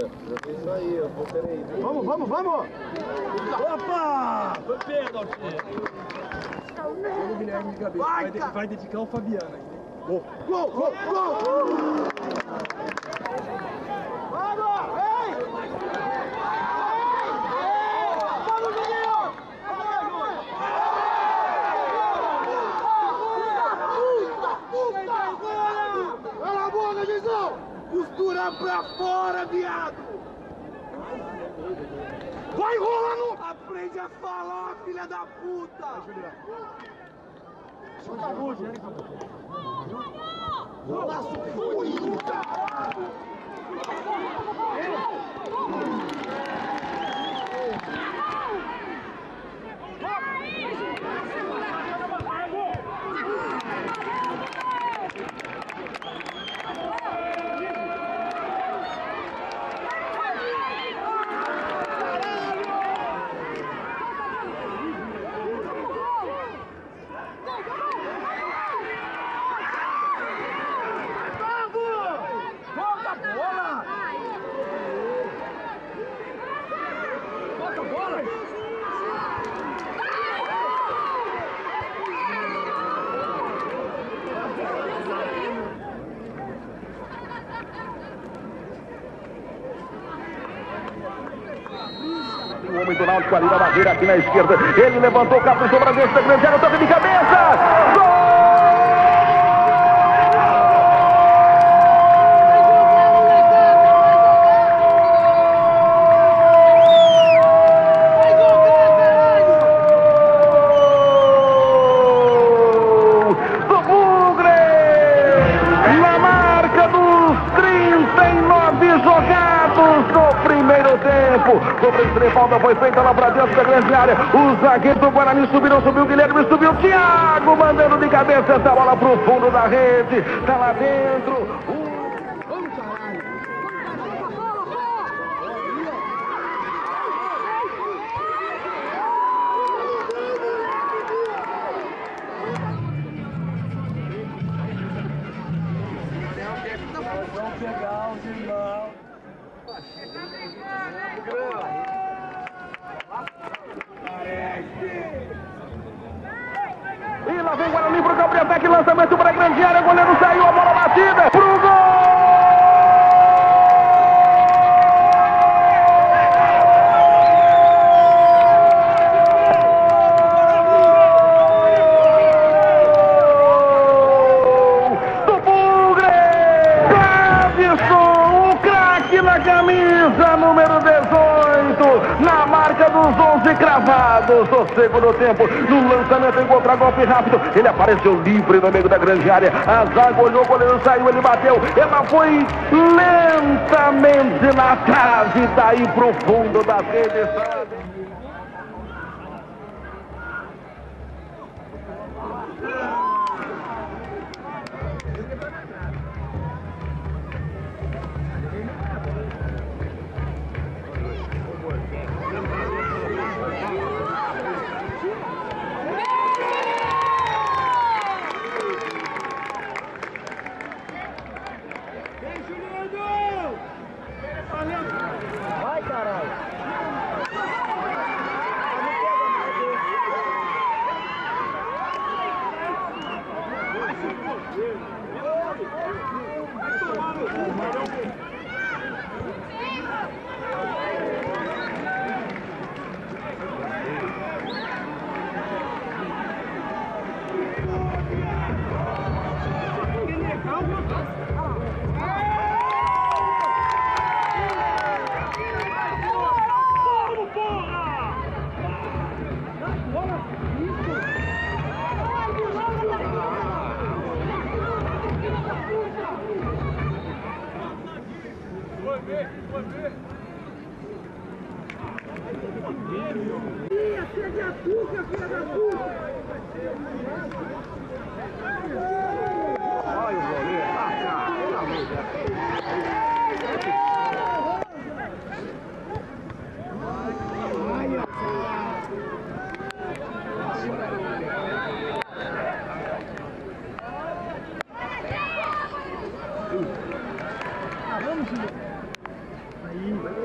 Isso aí, eu vou ter aí. Vamos, vamos, vamos! Opa! Foi pênalti. O Guilherme de cabeça. Vai dedicar o Fabiano aqui. Gol! Gol, gol, gol! Vamos! Vem! Vamos, Juninho! Cala a boca, Gizão! Costura pra fora, viado! Vai rolando! Aprende a falar, filha da puta! Chuta hoje, né, golaço fluido, caralho! O homem do Náutico ali na barreira, aqui na esquerda. Ele levantou, caprichou para dentro da grande área, toque de cabeça. Gol! Do Bugre! Na marca dos 39 jogados no primeiro tempo. Sobre falta foi feita lá pra dentro da grande área. O zagueiro do Guarani subiu o Guilherme, subiu o Thiago, mandando de cabeça essa bola pro fundo da rede. Tá lá dentro. Vamos, caralho! Vamos pegar os irmãos. E lá vem Guarani pro Gabriel Beck, lançamento para a grande área, o goleiro saiu, a bola batida pro gol! Do Bugre! Clavison, o craque na camisa número 18, na marca dos 11 cravados do segundo tempo, no lançamento em contragolpe rápido, ele apareceu livre no meio da grande área, a zaga olhou, o goleiro saiu, ele bateu, ela foi lentamente na trave, daí pro fundo da rede. Vai, caralho! Filha da puta, filha da puta! Olha o goleiro! Vamos, Aí.